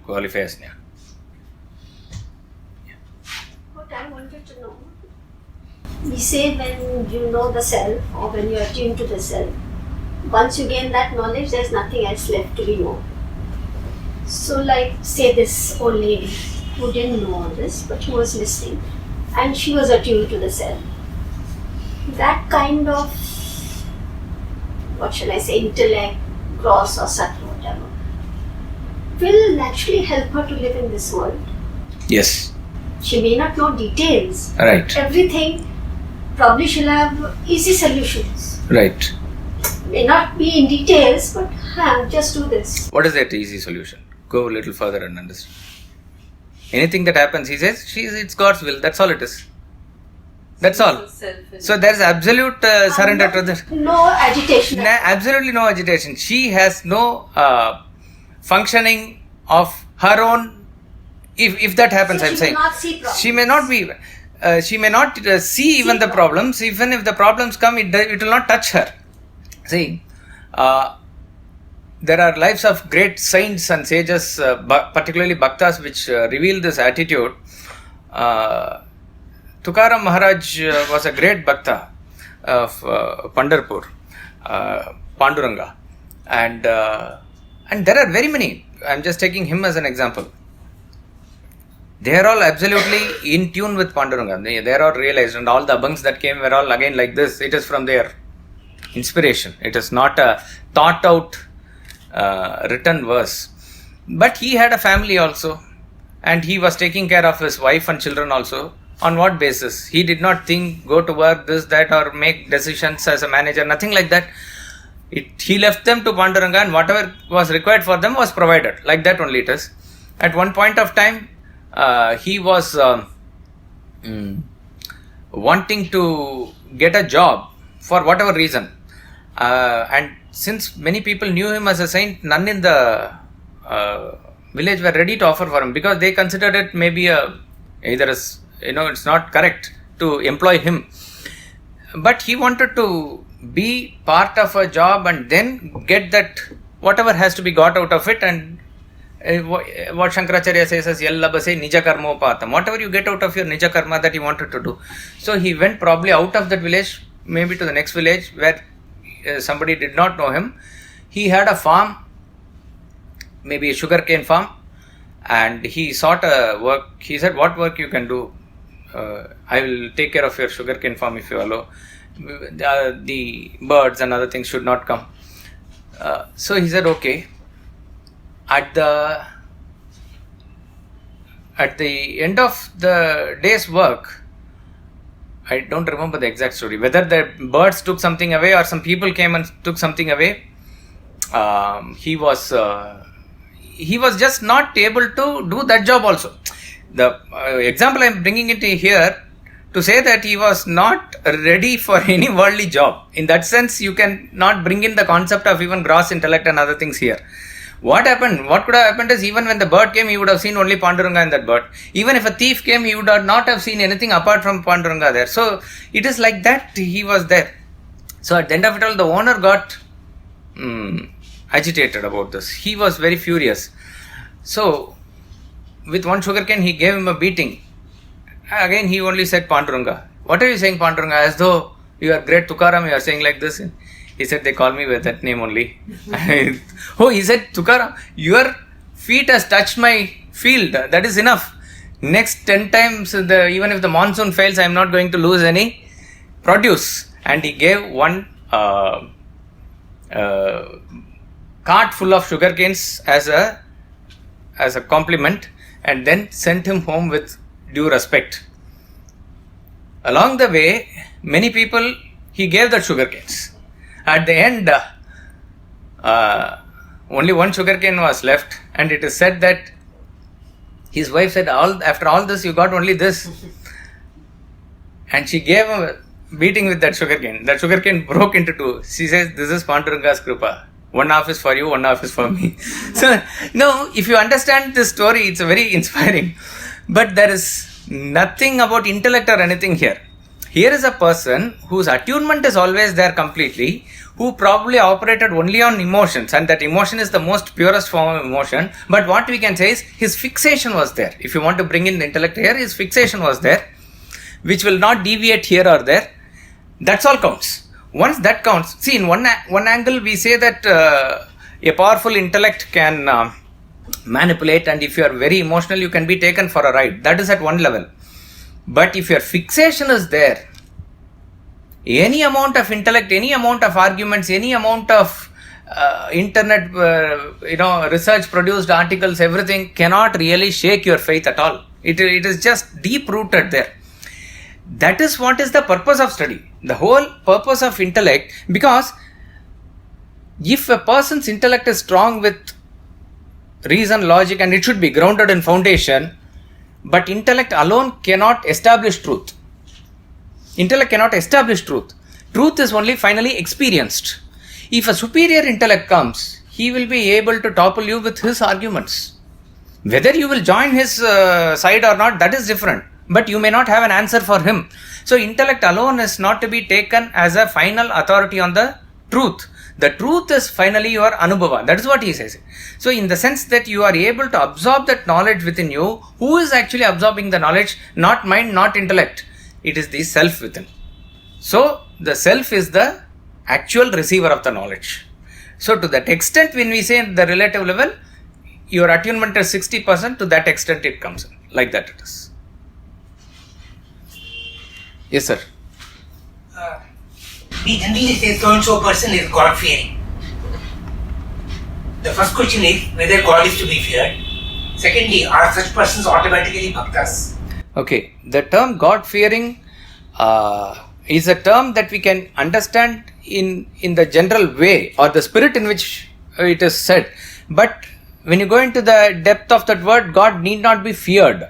qualify as Jnana. What I wanted to know, we say when you know the self or when you attune to the self, once you gain that knowledge, there's nothing else left to be known. So like say this old lady who didn't know all this, but who was listening and she was attuned to the self. That kind of, what shall I say, intellect, gross or subtle, whatever, will naturally help her to live in this world. Yes. She may not know details. Right. Everything, probably she'll have easy solutions. Right. May not be in details, but just do this. What is that easy solution? Go a little further and understand. Anything that happens, he says, it's God's will. That's all it is. That's all. So there's absolute surrender to this. No agitation. Absolutely no agitation. She has no functioning of her own. If that happens, So I'm saying, she may not see problems. she may not see even the problems. Even if the problems come, it will not touch her. See, there are lives of great saints and sages, particularly bhaktas, which reveal this attitude. Tukaram Maharaj was a great bhakta of Pandharpur, Panduranga, and there are very many. I'm just taking him as an example. They are all absolutely in tune with Panduranga. They are all realized, and all the abhangs that came were all again like this. It is from their inspiration. It is not a thought out written verse. But he had a family also, and he was taking care of his wife and children also. On what basis? He did not think, go to work, this, that, or make decisions as a manager, nothing like that. He left them to Panduranga, and whatever was required for them was provided. Like that only it is. At one point of time, he was wanting to get a job for whatever reason. And since many people knew him as a saint, none in the village were ready to offer for him, because they considered it maybe it's not correct to employ him. But he wanted to be part of a job and then get that whatever has to be got out of it. And what Shankaracharya says as Yallabase Nija Karmopatam, whatever you get out of your Nija Karma that he wanted to do. So he went probably out of that village, maybe to the next village where somebody did not know him. He had a farm, maybe a sugarcane farm, and he sought a work. He said, what work you can do? I will take care of your sugarcane farm if you allow. The birds and other things should not come. So he said, okay. At the end of the day's work, I don't remember the exact story, whether the birds took something away or some people came and took something away. He was just not able to do that job also. The example I am bringing it here to say that he was not ready for any worldly job. In that sense, you can not bring in the concept of even gross intellect and other things here. What happened? What could have happened is, even when the bird came, he would have seen only Panduranga in that bird. Even if a thief came, he would not have seen anything apart from Panduranga there. So it is like that he was there. So at the end of it all, the owner got agitated about this. He was very furious. So with one sugarcane, he gave him a beating. Again, he only said Panduranga. What are you saying, Panduranga? As though you are great Tukaram, you are saying like this. He said, they call me with that name only. Oh, he said, Tukaram, your feet has touched my field. That is enough. Next 10 times, even if the monsoon fails, I am not going to lose any produce. And he gave one cart full of sugarcanes as a compliment, and then sent him home with due respect. Along the way, many people he gave that sugarcanes. At the end, only one sugarcane was left, and it is said that his wife said, after all this, you got only this. And she gave him a beating with that sugarcane. That sugarcane broke into two. She says, this is Panduranga's Kripa. One half is for you, one half is for me. So, no, if you understand this story, it's very inspiring. But there is nothing about intellect or anything here. Here is a person whose attunement is always there completely, who probably operated only on emotions, and that emotion is the most purest form of emotion. But what we can say is his fixation was there. If you want to bring in the intellect here, his fixation was there, which will not deviate here or there. That's all counts. Once that counts, see, in one angle we say that a powerful intellect can manipulate, and if you are very emotional, you can be taken for a ride. That is at one level. But if your fixation is there, any amount of intellect, any amount of arguments, any amount of internet, research produced articles, everything cannot really shake your faith at all. It is just deep rooted there. That is what is the purpose of study. The whole purpose of intellect, because if a person's intellect is strong with reason, logic, and it should be grounded in foundation, but intellect alone cannot establish truth. Intellect cannot establish truth. Truth is only finally experienced. If a superior intellect comes, he will be able to topple you with his arguments. Whether you will join his side or not, that is different. But you may not have an answer for him. So intellect alone is not to be taken as a final authority on the truth. The truth is finally your anubhava. That is what he says. So in the sense that you are able to absorb that knowledge within you, who is actually absorbing the knowledge? Not mind, not intellect. It is the self within. So the self is the actual receiver of the knowledge. So to that extent, when we say in the relative level, your attunement is 60%, to that extent it comes in. Like that it is. Yes, sir. We generally say so and so person is God fearing. The first question is whether God is to be feared. Secondly, are such persons automatically bhaktas? Okay, the term God-fearing is a term that we can understand in the general way or the spirit in which it is said. But when you go into the depth of that word, God need not be feared.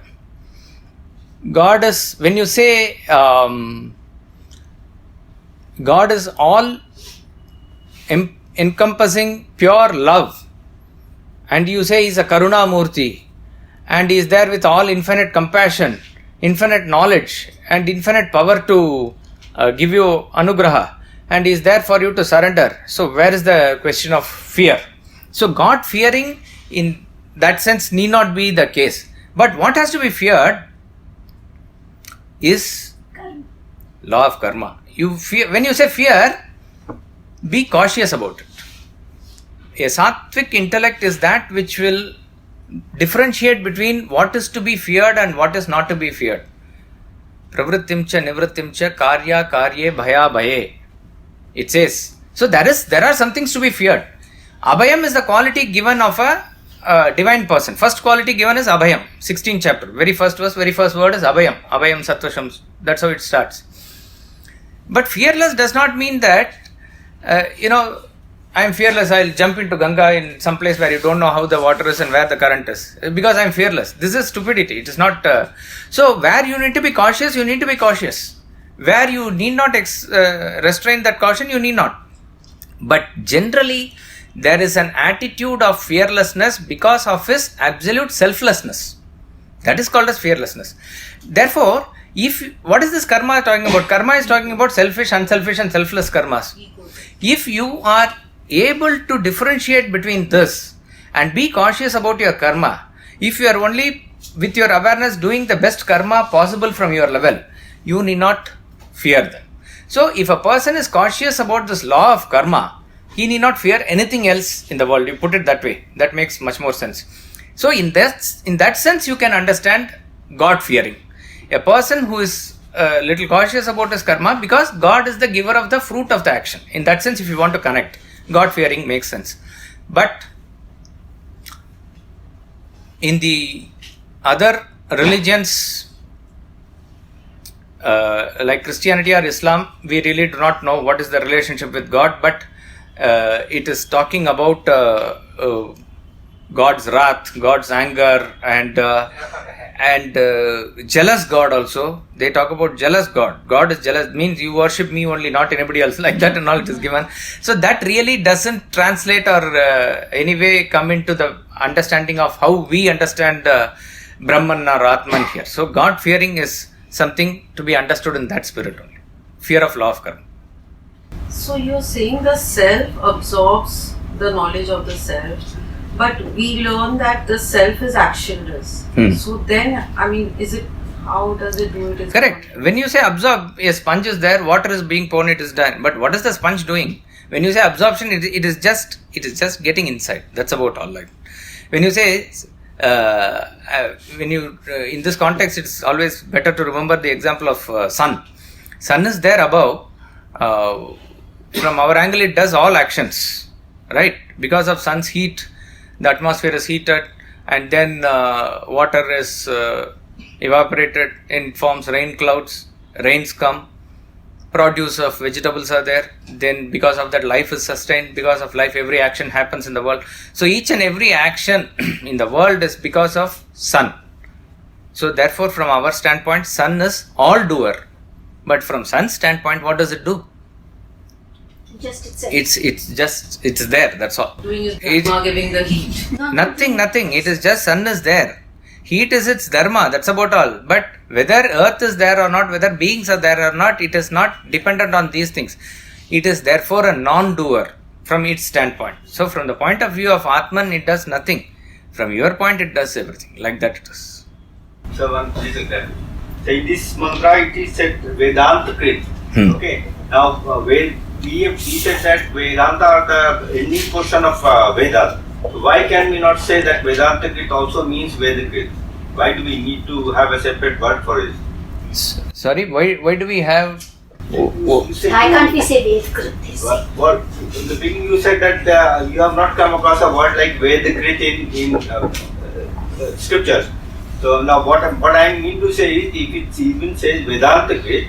God is, when you say God is all encompassing pure love, and you say He is a Karuna Murti, and He is there with all infinite compassion, infinite knowledge, and infinite power to give you anugraha, and He is there for you to surrender. So where is the question of fear? So God fearing in that sense need not be the case. But what has to be feared is law of karma. You fear, when you say fear, be cautious about it. A sattvic intellect is that which will differentiate between what is to be feared and what is not to be feared. Pravrittimcha nivrittimcha karya karye bhaya bhaye. It says. So there are some things to be feared. Abhayam is the quality given of a divine person. First quality given is Abhayam. 16th chapter. Very first verse, very first word is Abhayam. Abhayam Sattva. That's how it starts. But fearless does not mean that, I am fearless, I will jump into Ganga in some place where you don't know how the water is and where the current is. Because I am fearless. This is stupidity. It is not. So where you need to be cautious, you need to be cautious. Where you need not restrain that caution, you need not. But generally, there is an attitude of fearlessness because of his absolute selflessness. That is called as fearlessness. Therefore, what is this karma talking about? Karma is talking about selfish, unselfish and selfless karmas. If you are able to differentiate between this and be cautious about your karma, if you are only with your awareness doing the best karma possible from your level, you need not fear them. So if a person is cautious about this law of karma, he need not fear anything else in the world. You put it that way. That makes much more sense. So in that sense, you can understand God fearing. A person who is a little cautious about his karma, because God is the giver of the fruit of the action. In that sense, if you want to connect, God fearing makes sense. But in the other religions, like Christianity or Islam, we really do not know what is the relationship with God, but it is talking about God's wrath, God's anger, and jealous God also. They talk about jealous God. God is jealous, means you worship me only, not anybody else, like that and all it is given. So that really doesn't translate or anyway come into the understanding of how we understand Brahman or Atman here. So God fearing is something to be understood in that spirit only. Fear of law of karma. So you're saying the self absorbs the knowledge of the self, but we learn that the self is actionless. So then, how does it do it? Correct. When you say absorb, a sponge is there, water is being poured, it is done. But what is the sponge doing? When you say absorption, it is just getting inside. That's about all. Like when you say, in this context, it's always better to remember the example of sun. Sun is there above. From our angle, it does all actions, right? Because of sun's heat, the atmosphere is heated, and then water is evaporated and forms rain clouds. Rains come, produce of vegetables are there. Then because of that, life is sustained. Because of life, every action happens in the world. So each and every action in the world is because of sun. So therefore, from our standpoint, sun is all doer. But from sun's standpoint, what does it do? Just itself. It's there, that's all. Doing is dharma, giving the heat. Nothing. It is just sun is there. Heat is its dharma, that's about all. But whether earth is there or not, whether beings are there or not, it is not dependent on these things. It is therefore a non-doer from its standpoint. So from the point of view of Atman, it does nothing. From your point, it does everything. Like that it is. So one please again. So in this mantra it is said Vedanta Krit. Okay. Now we said that Vedanta are the ending portion of Vedas. So why can we not say that Vedanta Krit also means Vedakrit? Why do we need to have a separate word for it? Sorry, why do we have? Why can't we say Vedakrit? What in the beginning you said that you have not come across a word like Vedakrit in scriptures. So now what I mean to say is, if it even says Vedanta Krit,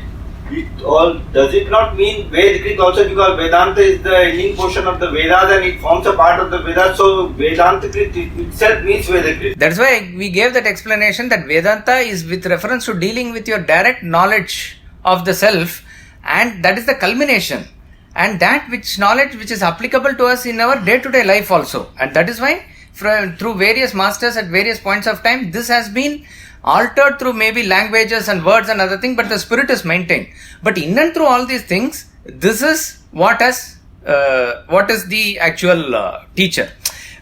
does it not mean Ved Krit also, because Vedanta is the ending portion of the Vedas and it forms a part of the Vedas, so Vedanta Krit itself means Veda Krit. That's why we gave that explanation that Vedanta is with reference to dealing with your direct knowledge of the self, and that is the culmination. And that which knowledge which is applicable to us in our day-to-day life also. And that is why through various masters at various points of time, this has been altered through maybe languages and words and other things, but the spirit is maintained. But in and through all these things, this is what is the actual teacher.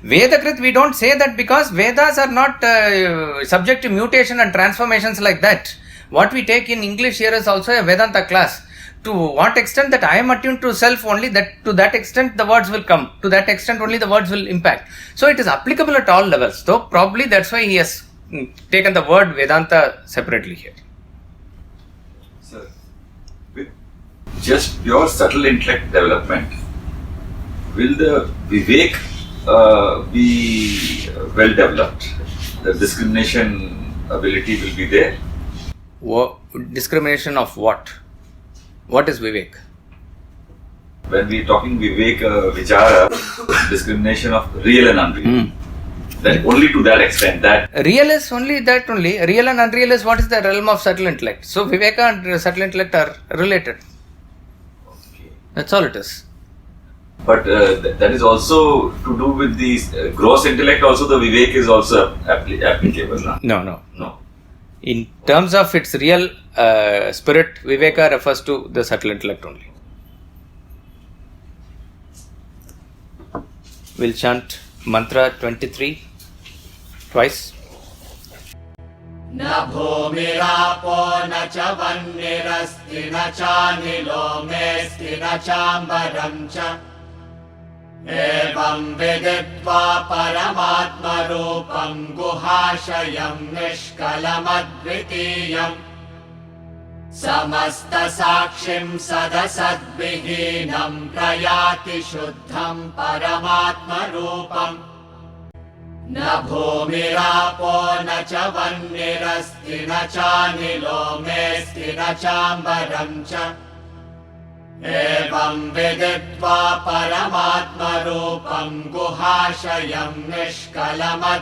Vedakrit, we don't say that because Vedas are not subject to mutation and transformations like that. What we take in English here is also a Vedanta class. To what extent that I am attuned to self only, that to that extent the words will come. To that extent only the words will impact. So it is applicable at all levels. So probably that's why he has taken the word Vedanta separately here. Sir, with just pure subtle intellect development, will the Vivek be well developed? The discrimination ability will be there? Discrimination of what? What is Vivek? When we are talking Vivek, Vichara, discrimination of real and unreal. Then only to that extent that... Real is only that only. Real and unreal is what is the realm of subtle intellect. So Viveka and subtle intellect are related. Okay. That's all it is. But that is also to do with the gross intellect also, the Vivek is also applicable. No. No. In terms of its real spirit, Viveka refers to the subtle intellect only. We'll chant mantra 23 twice. न भूमिरापो न च वह्निरस्ति न चानिलो मेऽस्ति न चाम्बरं च एवं विदित्वा परमात्मरूपं गुहाशयं निष्कलमद्वितीयम् समस्तसाक्षिं सदसद्विहीनं प्रयाति शुद्धं परमात्मरूपम् न भूमिरापो न च वह्निरस्ति न चानिलो मेऽस्ति न चाम्बरं च एवं विदित्वा परमात्मरूपं गुहाशयं निष्कलमद्वितीयम्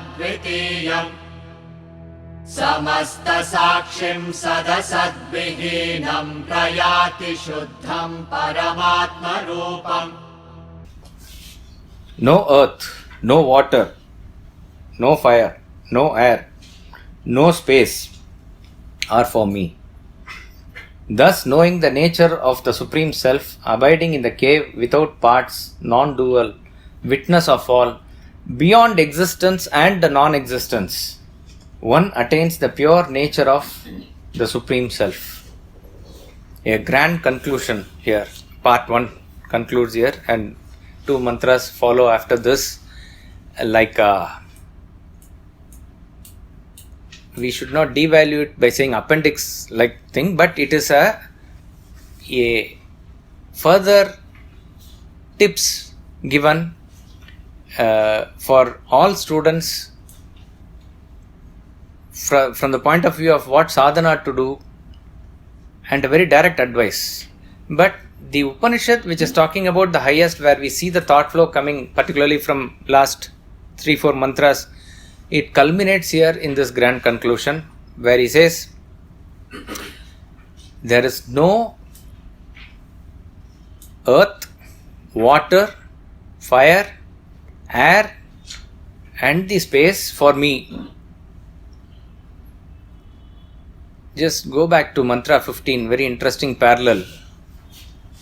समस्तसाक्षिं सदसद्विहीनं प्रयाति शुद्धं परमात्मरूपम्. No earth, no water, no fire, no air, no space are for me. Thus, knowing the nature of the Supreme Self, abiding in the cave without parts, non-dual, witness of all, beyond existence and the non-existence, one attains the pure nature of the Supreme Self. A grand conclusion here. Part 1 concludes here, and 2 mantras follow after this. Like we should not devalue it by saying appendix like thing, but it is a further tips given for all students from the point of view of what sadhana to do, and a very direct advice. But the Upanishad, which is talking about the highest, where we see the thought flow coming particularly from last 3-4 mantras, it culminates here in this grand conclusion where he says, there is no earth, water, fire, air and the space for me. Just go back to mantra 15, very interesting parallel.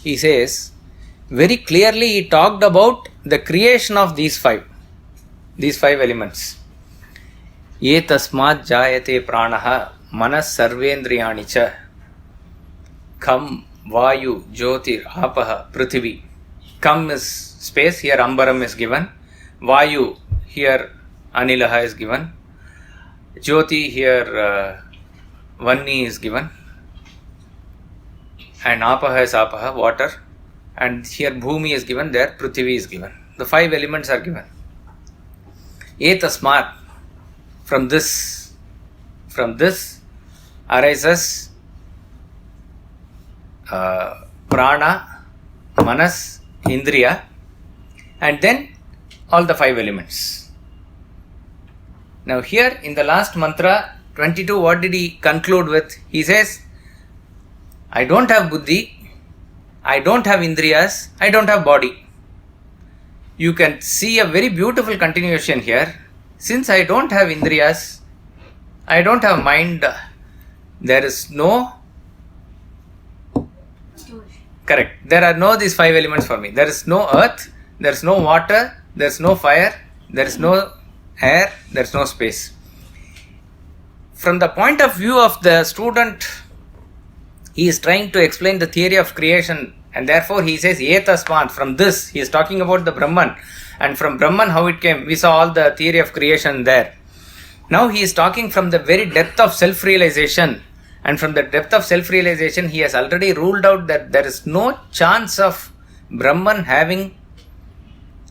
He says, very clearly he talked about the creation of these five elements. Ye tasmat jayate pranaha manas sarvendriyani cha kham vayu jyotir apaha prithvi. Kham is space, here ambaram is given. Vayu, here anilaha is given. Jyoti, here Vanni is given, and Apaha is Apaha, water, and here Bhumi is given, there Prithvi is given. The 5 elements are given. Etasmat, from this From this arises prana, manas, indriya, and then all the 5 elements. Now here in the last mantra 22, what did he conclude with? He says, I don't have buddhi, I don't have indriyas, I don't have body. You can see a very beautiful continuation here. Since I don't have indriyas, I don't have mind, there is no... Correct. There are no these 5 elements for me. There is no earth, there is no water, there is no fire, there is no air, there is no space. From the point of view of the student, he is trying to explain the theory of creation, and therefore he says Etasmat. From this, he is talking about the Brahman, and from Brahman how it came. We saw all the theory of creation there. Now he is talking from the very depth of self-realization, and from the depth of self-realization he has already ruled out that there is no chance of Brahman having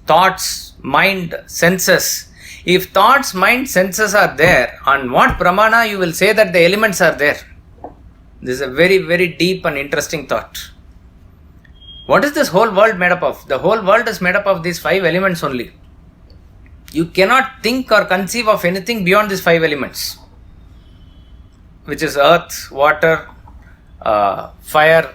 thoughts, mind, senses. If thoughts, mind, senses are there, on what pramana you will say that the elements are there? This is a very, very deep and interesting thought. What is this whole world made up of? The whole world is made up of these 5 elements only. You cannot think or conceive of anything beyond these 5 elements, which is earth, water, fire,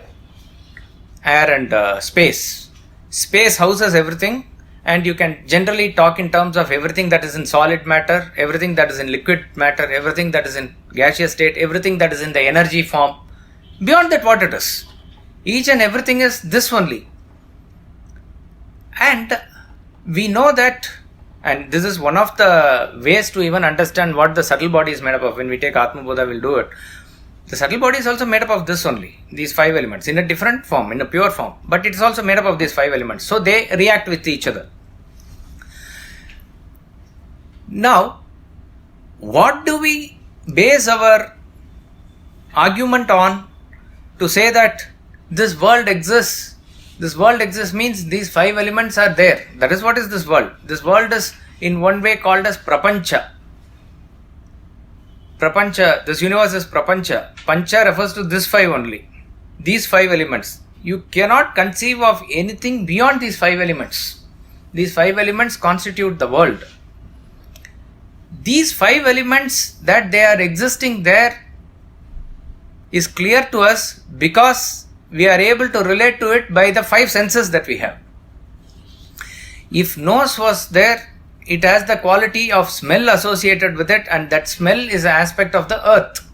air and space. Space houses everything, and you can generally talk in terms of everything that is in solid matter, everything that is in liquid matter, everything that is in gaseous state, everything that is in the energy form. Beyond that, what it is? Each and everything is this only. And we know that, and this is one of the ways to even understand what the subtle body is made up of. When we take Atma Bodha, we'll do it. The subtle body is also made up of this only, these 5 elements, in a different form, in a pure form. But it is also made up of these 5 elements. So they react with each other. Now, what do we base our argument on to say that this world exists? This world exists means these 5 elements are there. That is what is this world. This world is in one way called as prapancha. Prapancha, this universe is prapancha. Pancha refers to this 5 only. These 5 elements. You cannot conceive of anything beyond these 5 elements. These 5 elements constitute the world. These 5 elements that they are existing there is clear to us because we are able to relate to it by the 5 senses that we have. If nose was there, it has the quality of smell associated with it, and that smell is an aspect of the earth.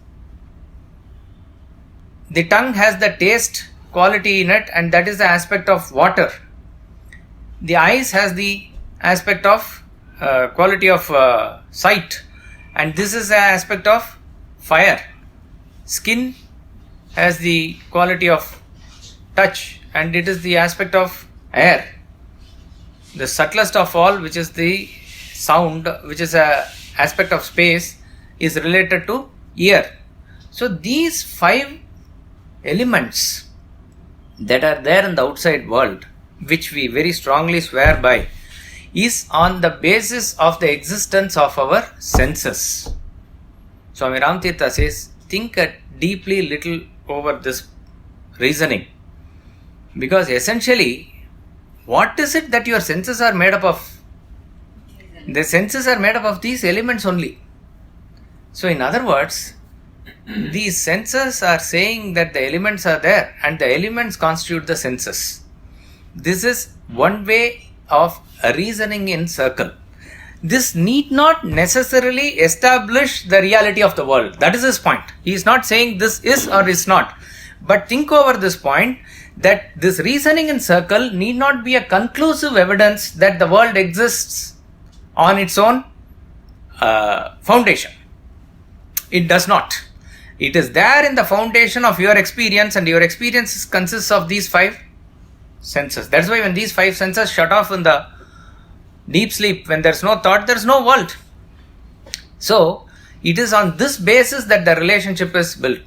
The tongue has the taste quality in it, and that is the aspect of water. The eyes has the aspect of quality of sight, and this is the aspect of fire. Skin has the quality of touch, and it is the aspect of air. The subtlest of all, which is the sound, which is a aspect of space, is related to ear. So these 5 elements that are there in the outside world, which we very strongly swear by, is on the basis of the existence of our senses. Swami Ramtirtha says, think deeply little over this reasoning, because essentially, what is it that your senses are made up of? The senses are made up of these elements only. So in other words, these senses are saying that the elements are there, and the elements constitute the senses. This is one way of reasoning in circle. This need not necessarily establish the reality of the world. That is his point. He is not saying this is or is not. But think over this point, that this reasoning in circle need not be a conclusive evidence that the world exists on its own foundation. It does not. It is there in the foundation of your experience, and your experience consists of these 5 senses. That's why when these 5 senses shut off in the deep sleep, when there's no thought, there's no world. So, it is on this basis that the relationship is built.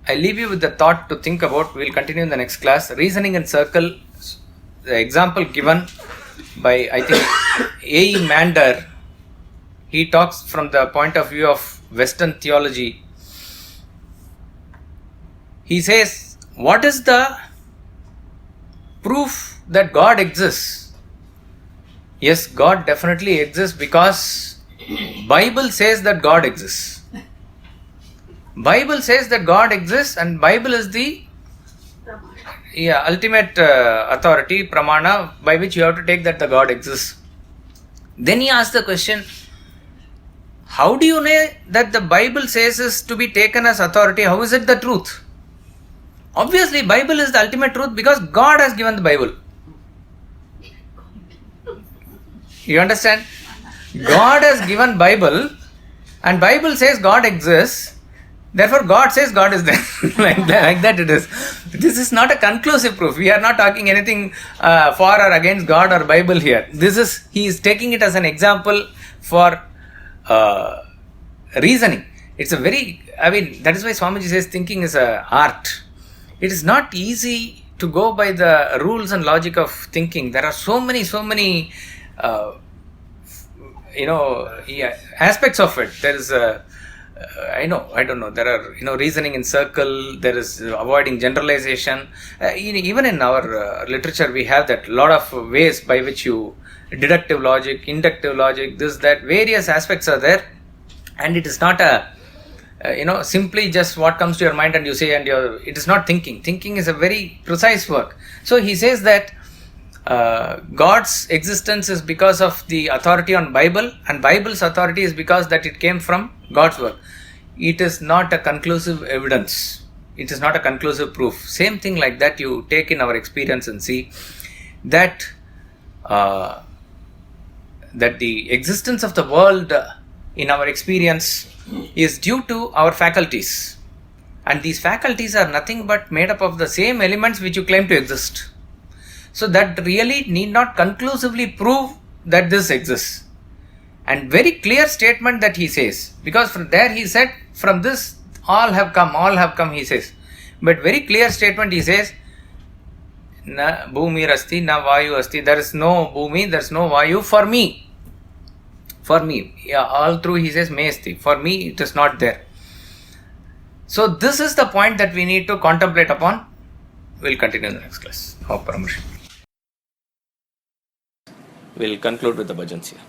I leave you with the thought to think about. We'll continue in the next class. Reasoning in circle, the example given by, I think, A.E. Mander, he talks from the point of view of Western theology. He says, what is the proof that God exists? Yes, God definitely exists because Bible says that God exists. Bible says that God exists, and Bible is the ultimate authority, pramana, by which you have to take that the God exists. Then he asks the question, how do you know that the Bible says is to be taken as authority? How is it the truth? Obviously, Bible is the ultimate truth because God has given the Bible. You understand? God has given Bible, and Bible says God exists. Therefore, God says God is there. like that it is. This is not a conclusive proof. We are not talking anything for or against God or Bible here. He is taking it as an example for reasoning. It's a that is why Swamiji says thinking is an art. It is not easy to go by the rules and logic of thinking. There are so many aspects of it. There is I don't know, there are, reasoning in circle, there is avoiding generalization. Even in our literature, we have that lot of ways by which you, deductive logic, inductive logic, this, that, various aspects are there. And it is not simply just what comes to your mind and you say, it is not thinking. Thinking is a very precise work. So he says that God's existence is because of the authority on Bible, and Bible's authority is because that it came from God's work. It is not a conclusive evidence. It is not a conclusive proof. Same thing like that you take in our experience and see that that the existence of the world in our experience is due to our faculties. And these faculties are nothing but made up of the same elements which you claim to exist. So that really need not conclusively prove that this exists. And very clear statement that he says, because from there he said, from this all have come, he says. But very clear statement he says, na bhumi asti, na vayu asti, there is no bhumi, there is no vayu for me. For me. Yeah, all through he says, me asti. For me it is not there. So this is the point that we need to contemplate upon. We'll continue in the next class. Hope permission. We'll conclude with the bhajans here.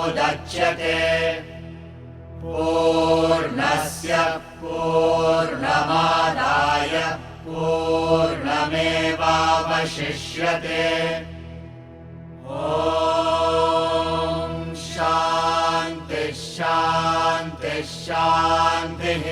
मुदच्यते पूर्णस्य पूर्णमादाय पूर्णमेवावशिष्यते ॐ शान्ति शान्ति शान्तिः